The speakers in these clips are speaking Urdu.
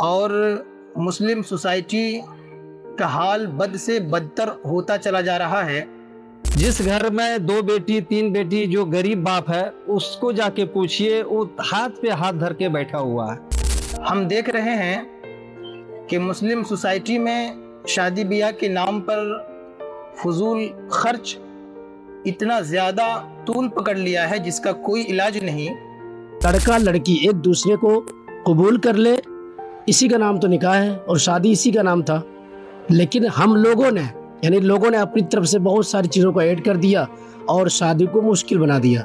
اور مسلم سوسائٹی کا حال بد سے بدتر ہوتا چلا جا رہا ہے۔ جس گھر میں 2 بیٹی 3 بیٹی جو غریب باپ ہے اس کو جا کے پوچھئے، وہ ہاتھ پہ ہاتھ دھر کے بیٹھا ہوا ہے۔ ہم دیکھ رہے ہیں کہ مسلم سوسائٹی میں شادی بیاہ کے نام پر فضول خرچ اتنا زیادہ طول پکڑ لیا ہے جس کا کوئی علاج نہیں۔ لڑکا لڑکی ایک دوسرے کو قبول کر لے، اسی کا نام تو نکاح ہے اور شادی اسی کا نام تھا، لیکن ہم لوگوں نے اپنی طرف سے بہت ساری چیزوں کو ایڈ کر دیا اور شادی کو مشکل بنا دیا۔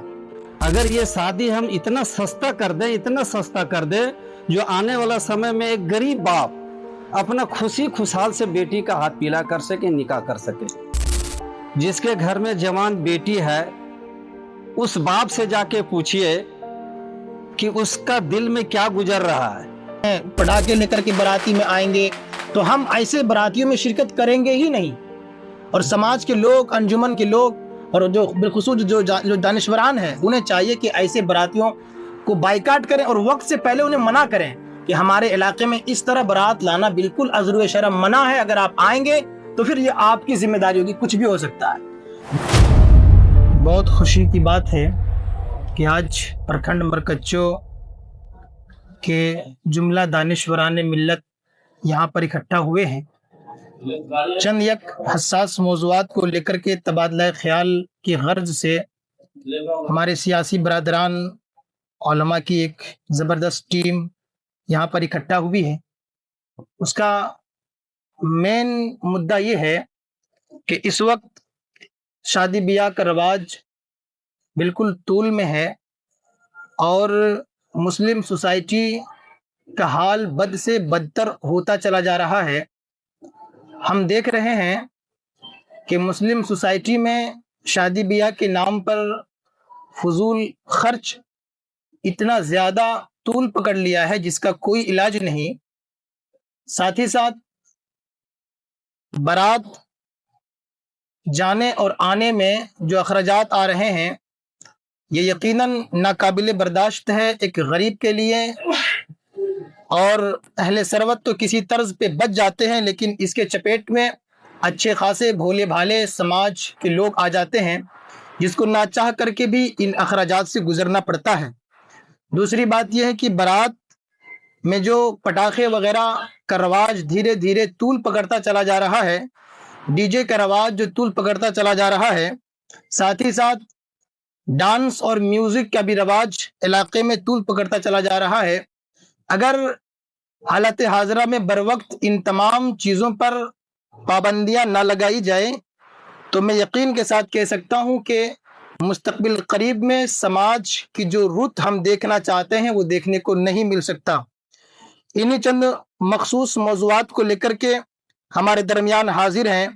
اگر یہ شادی ہم اتنا سستا کر دیں جو آنے والا سمے میں ایک غریب باپ اپنا خوشی خوشحال سے بیٹی کا ہاتھ پیلا کر سکے، نکاح کر سکے۔ جس کے گھر میں جوان بیٹی ہے اس باپ سے جا کے پوچھئے کہ اس کا دل میں کیا گزر رہا ہے۔ پٹاخے لے کر کے باراتی میں آئیں گے تو ہم ایسے براتیوں میں شرکت کریں گے ہی نہیں، اور سماج کے لوگ، انجمن کے لوگ اور جو بالخصوص جو دانشوران ہیں انہیں چاہیے کہ ایسے براتیوں کو بائیکاٹ کریں اور وقت سے پہلے انہیں منع کریں کہ ہمارے علاقے میں اس طرح برات لانا بالکل عذر و شرم منع ہے، اگر آپ آئیں گے تو پھر یہ آپ کی ذمہ داری ہوگی، کچھ بھی ہو سکتا ہے۔ بہت خوشی کی بات ہے کہ آج پرکھنڈ مرکچو کے جملہ دانشوران ملت یہاں پر اکٹھا ہوئے ہیں، چند یک حساس موضوعات کو لے کر کے تبادلہ خیال کی غرض سے ہمارے سیاسی برادران، علماء کی ایک زبردست ٹیم یہاں پر اکٹھا ہوئی ہے۔ اس کا مین مدعا یہ ہے کہ اس وقت شادی بیاہ کا رواج بالکل طول میں ہے اور مسلم سوسائٹی کا حال بد سے بدتر ہوتا چلا جا رہا ہے۔ ہم دیکھ رہے ہیں کہ مسلم سوسائٹی میں شادی بیاہ کے نام پر فضول خرچ اتنا زیادہ طول پکڑ لیا ہے جس کا کوئی علاج نہیں۔ ساتھ ہی ساتھ بارات جانے اور آنے میں جو اخراجات آ رہے ہیں یہ یقیناً ناقابل برداشت ہے ایک غریب کے لیے، اور اہل ثروت تو کسی طرز پہ بچ جاتے ہیں، لیکن اس کے چپیٹ میں اچھے خاصے بھولے بھالے سماج کے لوگ آ جاتے ہیں جس کو نہ چاہ کر کے بھی ان اخراجات سے گزرنا پڑتا ہے۔ دوسری بات یہ ہے کہ بارات میں جو پٹاخے وغیرہ کا رواج دھیرے دھیرے طول پکڑتا چلا جا رہا ہے، ڈی جے کا رواج جو طول پکڑتا چلا جا رہا ہے، ساتھ ہی ساتھ ڈانس اور میوزک کا بھی رواج علاقے میں طول پکڑتا چلا جا رہا ہے، اگر حالت حاضرہ میں بروقت ان تمام چیزوں پر پابندیاں نہ لگائی جائے تو میں یقین کے ساتھ کہہ سکتا ہوں کہ مستقبل قریب میں سماج کی جو رخ ہم دیکھنا چاہتے ہیں وہ دیکھنے کو نہیں مل سکتا۔ انہی چند مخصوص موضوعات کو لے کر کے ہمارے درمیان حاضر ہیں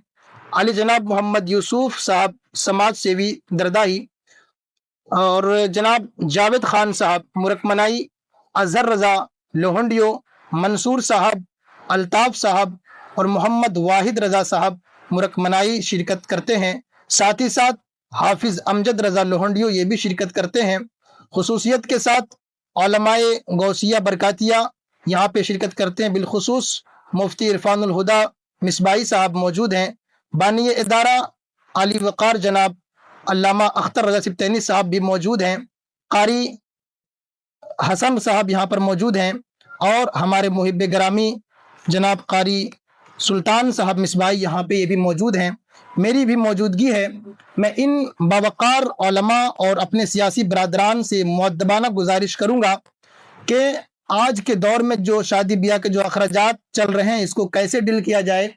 علی جناب محمد یوسف صاحب سماج سیوی دردائی، اور جناب جاوید خان صاحب مرکمنائی، اظہر رضا لوہنڈیو، منصور صاحب، الطاف صاحب اور محمد واحد رضا صاحب مرکمنائی شرکت کرتے ہیں۔ ساتھ ہی ساتھ حافظ امجد رضا لوہنڈیو یہ بھی شرکت کرتے ہیں۔ خصوصیت کے ساتھ علماء غوثیہ برکاتیہ یہاں پہ شرکت کرتے ہیں، بالخصوص مفتی عرفان الہدا مصباحی صاحب موجود ہیں۔ بانی ادارہ عالی وقار جناب علامہ اختر رضا سبتینی صاحب بھی موجود ہیں، قاری حسن صاحب یہاں پر موجود ہیں، اور ہمارے محب گرامی جناب قاری سلطان صاحب مصباحی یہاں پہ یہ بھی موجود ہیں، میری بھی موجودگی ہے۔ میں ان باوقار علماء اور اپنے سیاسی برادران سے مؤدبانہ گزارش کروں گا کہ آج کے دور میں جو شادی بیاہ کے جو اخراجات چل رہے ہیں اس کو کیسے ڈیل کیا جائے،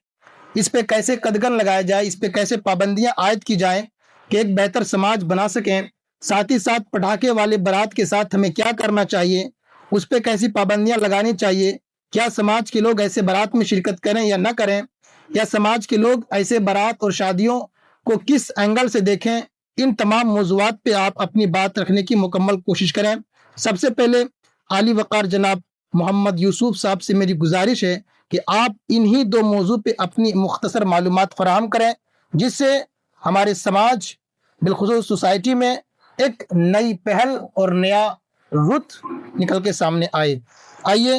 اس پہ کیسے قدغن لگایا جائے، اس پہ کیسے پابندیاں عائد کی جائیں کہ ایک بہتر سماج بنا سکیں۔ ساتھ ہی ساتھ پٹاخے والے برات کے ساتھ ہمیں کیا کرنا چاہیے، اس پہ کیسی پابندیاں لگانی چاہیے، کیا سماج کے لوگ ایسے برات میں شرکت کریں یا نہ کریں، یا سماج کے لوگ ایسے برات اور شادیوں کو کس اینگل سے دیکھیں، ان تمام موضوعات پہ آپ اپنی بات رکھنے کی مکمل کوشش کریں۔ سب سے پہلے عالی وقار جناب محمد یوسف صاحب سے میری گزارش ہے کہ آپ انہی 2 موضوع پہ اپنی مختصر معلومات فراہم کریں جس سے ہمارے سماج بالخصوص سوسائٹی میں ایک نئی پہل اور نیا رخ نکل کے سامنے آئے۔ آئیے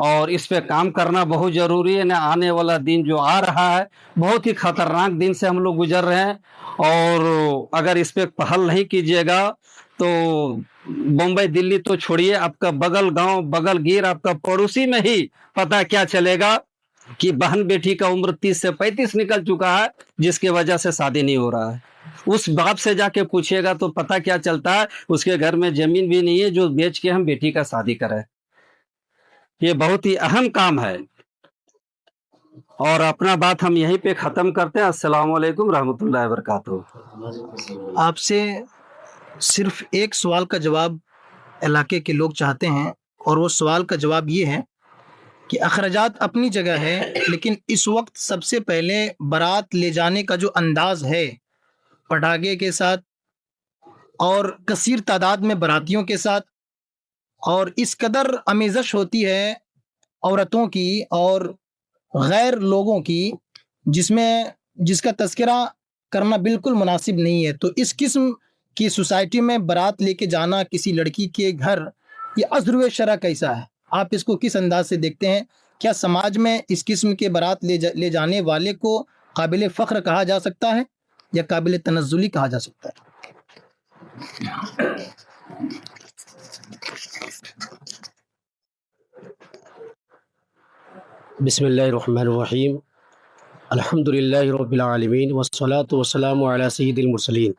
اور اس پہ کام کرنا بہت ضروری ہے. نہ آنے والا دن جو آ رہا ہے بہت ہی خطرناک دن سے ہم لوگ گزر رہے ہیں, اور اگر اس پہ پہل نہیں کیجیے گا تو بمبئی دلی تو چھوڑیے, آپ کا بغل گاؤں بغل گیر آپ کا پڑوسی میں ہی پتہ کیا چلے گا کہ بہن بیٹی کا عمر 30 سے 35 نکل چکا ہے جس کی وجہ سے شادی نہیں ہو رہا ہے. اس باپ سے جا کے پوچھیے گا تو پتہ کیا چلتا ہے اس کے گھر میں زمین بھی نہیں ہے جو بیچ کے ہم بیٹی کا شادی کریں. یہ بہت ہی اہم کام ہے. اور اپنا بات ہم یہیں پہ ختم کرتے ہیں. السلام علیکم رحمۃ اللہ وبرکاتہ. آپ سے صرف ایک سوال کا جواب علاقے کے لوگ چاہتے ہیں, اور وہ سوال کا جواب یہ ہے کہ اخراجات اپنی جگہ ہے, لیکن اس وقت سب سے پہلے بارات لے جانے کا جو انداز ہے پٹاخے کے ساتھ اور کثیر تعداد میں براتیوں کے ساتھ, اور اس قدر آمیزش ہوتی ہے عورتوں کی اور غیر لوگوں کی جس کا تذکرہ کرنا بالکل مناسب نہیں ہے. تو اس قسم کی سوسائٹی میں بارات لے کے جانا کسی لڑکی کے گھر, یہ عذر شرع کیسا ہے؟ آپ اس کو کس انداز سے دیکھتے ہیں؟ کیا سماج میں اس قسم کے بارات لے جانے والے کو قابل فخر کہا جا سکتا ہے یا قابل تنزلی کہا جا سکتا ہے؟ بسم اللہ الرحمن الرحیم. الحمد للہ رب العالمین والصلاة والسلام علی سید المرسلین.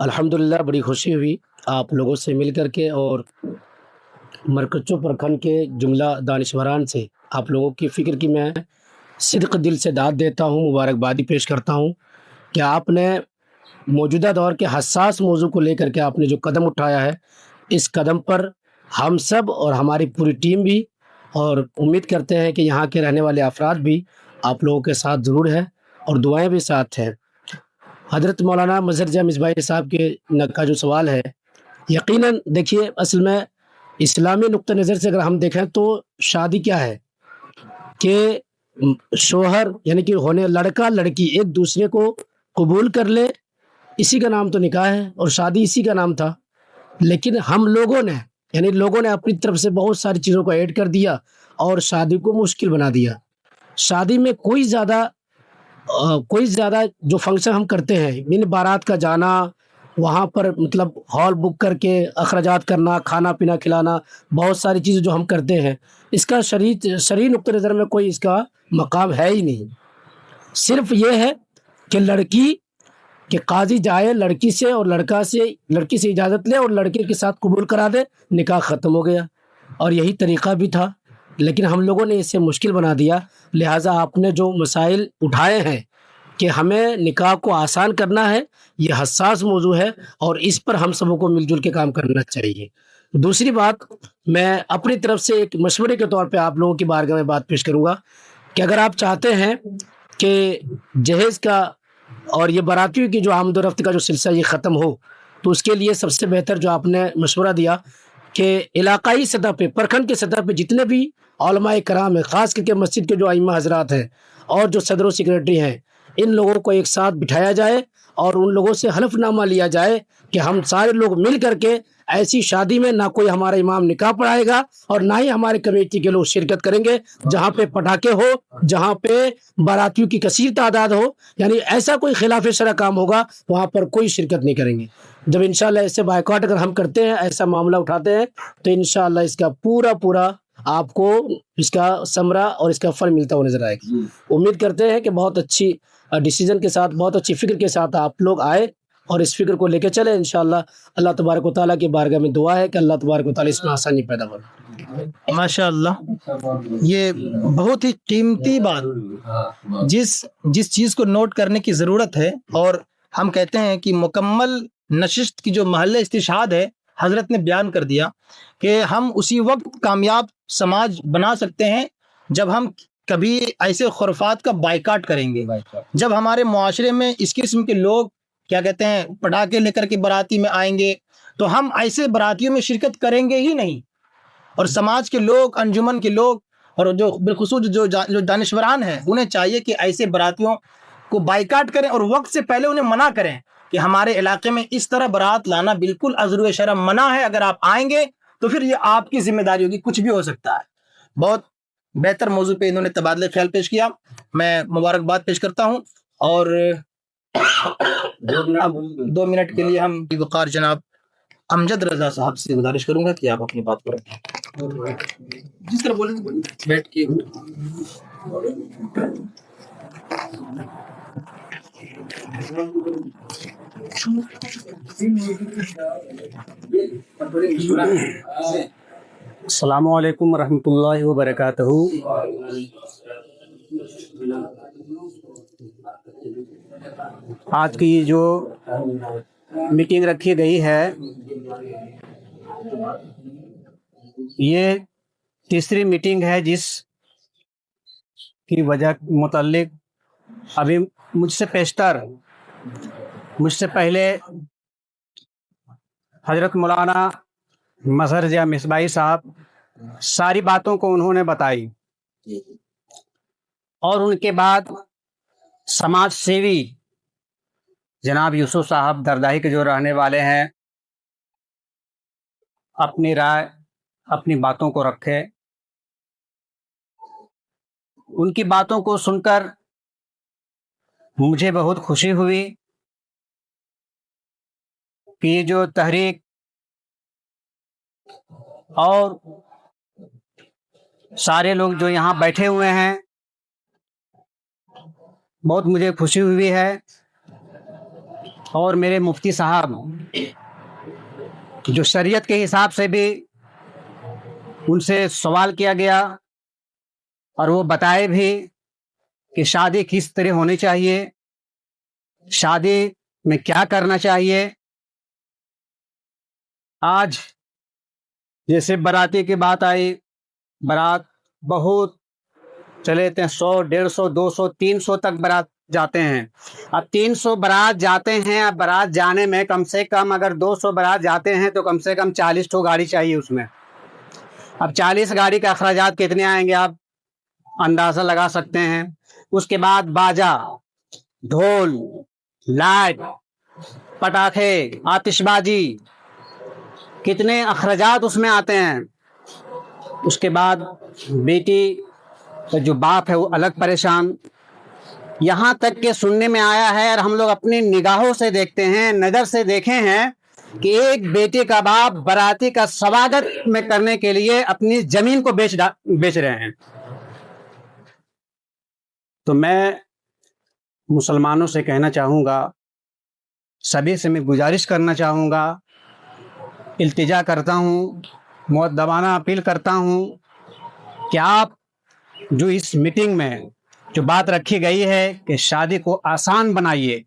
الحمدللہ بڑی خوشی ہوئی آپ لوگوں سے مل کر کے, اور مرکچوں پرکھنڈ کے جملہ دانشوران سے آپ لوگوں کی فکر کی میں صدق دل سے داد دیتا ہوں, مبارکبادی پیش کرتا ہوں کہ آپ نے موجودہ دور کے حساس موضوع کو لے کر کے آپ نے جو قدم اٹھایا ہے, اس قدم پر ہم سب اور ہماری پوری ٹیم بھی, اور امید کرتے ہیں کہ یہاں کے رہنے والے افراد بھی آپ لوگوں کے ساتھ ضرور ہیں اور دعائیں بھی ساتھ ہیں. حضرت مولانا مظہر جاں مصباحی صاحب کا جو سوال ہے, یقیناً دیکھیے اصل میں اسلامی نقطہ نظر سے اگر ہم دیکھیں تو شادی کیا ہے کہ شوہر یعنی کہ لڑکا لڑکی ایک دوسرے کو قبول کر لے, اسی کا نام تو نکاح ہے, اور شادی اسی کا نام تھا. لیکن ہم لوگوں نے اپنی طرف سے بہت ساری چیزوں کو ایڈ کر دیا اور شادی کو مشکل بنا دیا. شادی میں کوئی زیادہ جو فنکشن ہم کرتے ہیں, یعنی بارات کا جانا, وہاں پر مطلب ہال بک کر کے اخراجات کرنا, کھانا پینا کھلانا, بہت ساری چیزیں جو ہم کرتے ہیں, اس کا شرعی نقطہ نظر میں کوئی اس کا مقام ہے ہی نہیں. صرف یہ ہے کہ لڑکی کہ قاضی جائے لڑکی سے اور لڑکی سے اجازت لے اور لڑکے کے ساتھ قبول کرا دے, نکاح ختم ہو گیا. اور یہی طریقہ بھی تھا, لیکن ہم لوگوں نے اسے مشکل بنا دیا. لہٰذا آپ نے جو مسائل اٹھائے ہیں کہ ہمیں نکاح کو آسان کرنا ہے, یہ حساس موضوع ہے اور اس پر ہم سبوں کو مل جل کے کام کرنا چاہیے. دوسری بات, میں اپنی طرف سے ایک مشورے کے طور پہ آپ لوگوں کی بارگاہ میں بات پیش کروں گا کہ اگر آپ چاہتے ہیں کہ جہیز کا اور یہ براتیوں کی جو آمد و رفت کا جو سلسلہ یہ ختم ہو, تو اس کے لیے سب سے بہتر جو آپ نے مشورہ دیا کہ علاقائی سطح پہ, پرکھنڈ کے سطح پہ جتنے بھی علماء کرام ہیں, خاص کر کے مسجد کے جو ائمہ حضرات ہیں اور جو صدر و سیکریٹری ہیں, ان لوگوں کو ایک ساتھ بٹھایا جائے اور ان لوگوں سے حلف نامہ لیا جائے کہ ہم سارے لوگ مل کر کے ایسی شادی میں نہ کوئی ہمارا امام نکاح پڑھائے گا اور نہ ہی ہمارے کمیٹی کے لوگ شرکت کریں گے, جہاں پہ پٹاخے ہو, جہاں پہ باراتیوں کی کثیر تعداد ہو, یعنی ایسا کوئی خلاف شرع کام ہوگا وہاں پر کوئی شرکت نہیں کریں گے. جب انشاءاللہ ایسے بائیکاٹ اگر ہم کرتے ہیں, ایسا معاملہ اٹھاتے ہیں, تو انشاءاللہ اس کا پورا آپ کو اس کا ثمرہ اور اس کا پھل ملتا ہوا نظر آئے گا. امید کرتے ہیں کہ بہت اچھی ڈیسیجن کے ساتھ, بہت اچھی فکر کے ساتھ آپ لوگ آئے اور اس فکر کو لے کے چلے. انشاءاللہ اللہ تبارک و تعالیٰ کی بارگاہ میں دعا ہے کہ اللہ تبارک و تعالیٰ اس میں آسانی پیدا فرمائے. ماشاء اللہ, یہ بہت ہی قیمتی بات, جس چیز کو نوٹ کرنے کی ضرورت ہے. اور ہم کہتے ہیں کہ مکمل نشست کی جو محل استشہاد ہے, حضرت نے بیان کر دیا کہ ہم اسی وقت کامیاب سماج بنا سکتے ہیں جب ہم کبھی ایسے خرافات کا بائیکاٹ کریں گے. جب ہمارے معاشرے میں اس قسم کے لوگ کیا کہتے ہیں پٹاخے لے کر کے باراتی میں آئیں گے, تو ہم ایسے براتیوں میں شرکت کریں گے ہی نہیں. اور سماج کے لوگ, انجمن کے لوگ, اور جو بالخصوص جو دانشوران ہیں, انہیں چاہیے کہ ایسے براتیوں کو بائیکاٹ کریں اور وقت سے پہلے انہیں منع کریں کہ ہمارے علاقے میں اس طرح برات لانا بالکل عذر شرع منع ہے. اگر آپ آئیں گے تو پھر یہ آپ کی ذمہ داری ہوگی, کچھ بھی ہو سکتا ہے. بہت بہتر موضوع پہ انہوں نے تبادلہ خیال پیش کیا. میں مبارکباد پیش کرتا ہوں. اور اب 2 منٹ کے لیے ہم وقار جناب امجد رضا صاحب سے گزارش کروں گا کہ آپ اپنی بات کریں. جس طرح بولیں گے بیٹھ کے. السلام علیکم ورحمۃ اللہ وبرکاتہ. آج کی جو میٹنگ رکھی گئی ہے یہ تیسری میٹنگ ہے جس کی وجہ متعلق ابھی مجھ سے پہلے حضرت مولانا مظہر ضیاء مصباحی صاحب ساری باتوں کو انہوں نے بتائی، اور ان کے بعد سماج سیوی جناب یوسف صاحب درداہی کے جو رہنے والے ہیں اپنی رائے اپنی باتوں کو رکھے. ان کی باتوں کو سن کر مجھے بہت خوشی ہوئی کہ یہ جو تحریک اور سارے لوگ جو یہاں بیٹھے ہوئے ہیں بہت مجھے خوشی ہوئی ہے. اور میرے مفتی صاحب جو شریعت کے حساب سے بھی ان سے سوال کیا گیا اور وہ بتائے بھی کہ شادی کس طرح ہونی چاہیے، شادی میں کیا کرنا چاہیے. آج جیسے براتی کی بات آئی، برات بہت چلے تھے 100 150 200 300 تک برات جاتے ہیں. اب 300 برات جاتے ہیں، اب برات جانے میں کم سے کم اگر 200 برات جاتے ہیں تو کم سے کم 40 ٹھو گاڑی چاہیے اس میں. اب 40 گاڑی کے اخراجات کتنے آئیں گے آپ اندازہ لگا سکتے ہیں. اس کے بعد باجا، ڈھول، لائٹ، پٹاخے، آتش بازی، کتنے اخراجات اس میں آتے ہیں. اس کے بعد بیٹی کا جو باپ ہے وہ الگ پریشان. یہاں تک کہ سننے میں آیا ہے اور ہم لوگ اپنی نگاہوں سے دیکھتے ہیں، نظر سے دیکھے ہیں کہ ایک بیٹے کا باپ براتی کا سواگت میں کرنے کے لیے اپنی زمین کو بیچ رہے ہیں. تو میں مسلمانوں سے کہنا چاہوں گا، سبھی سے میں گزارش کرنا چاہوں گا، التجا کرتا ہوں، مؤدبانہ اپیل کرتا ہوں کہ آپ جو اس میٹنگ میں جو بات رکھی گئی ہے کہ شادی کو آسان بنائیے،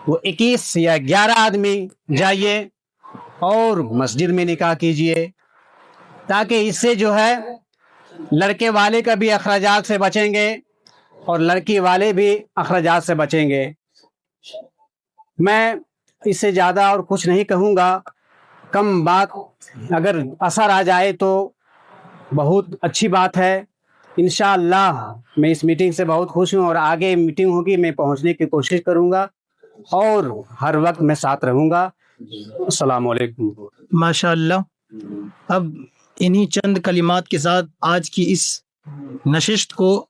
وہ 21 یا 11 آدمی جائیے اور مسجد میں نکاح کیجیے، تاکہ اس سے جو ہے لڑکے والے کا بھی اخراجات سے بچیں گے اور لڑکی والے بھی اخراجات سے بچیں گے. میں اس سے زیادہ اور کچھ نہیں کہوں گا. کم بات اگر اثر آ جائے تو بہت اچھی بات ہے. انشاءاللہ میں اس میٹنگ سے بہت خوش ہوں، اور آگے میٹنگ ہوگی میں پہنچنے کی کوشش کروں گا اور ہر وقت میں ساتھ رہوں گا. السلام علیکم. ماشاء اللہ. اب انہی چند کلمات کے ساتھ آج کی اس نشست کو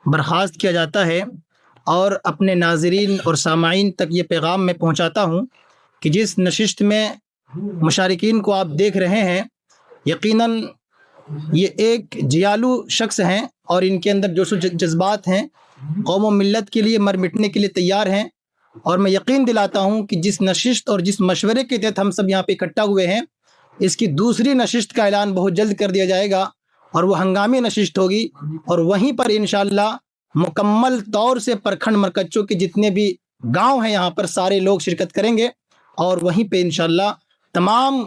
برخاست کیا جاتا ہے، اور اپنے ناظرین اور سامعین تک یہ پیغام میں پہنچاتا ہوں کہ جس نشست میں مشارکین کو آپ دیکھ رہے ہیں، یقیناً یہ ایک جیالو شخص ہیں اور ان کے اندر جوش و جذبات ہیں، قوم و ملت کے لیے مر مٹنے کے لیے تیار ہیں. اور میں یقین دلاتا ہوں کہ جس نشست اور جس مشورے کے تحت ہم سب یہاں پہ اکٹھا ہوئے ہیں، اس کی دوسری نشست کا اعلان بہت جلد کر دیا جائے گا، اور وہ ہنگامی نشست ہوگی، اور وہیں پر انشاءاللہ مکمل طور سے پرکھنڈ مرکزوں کے جتنے بھی گاؤں ہیں یہاں پر سارے لوگ شرکت کریں گے، اور وہیں پہ انشاءاللہ تمام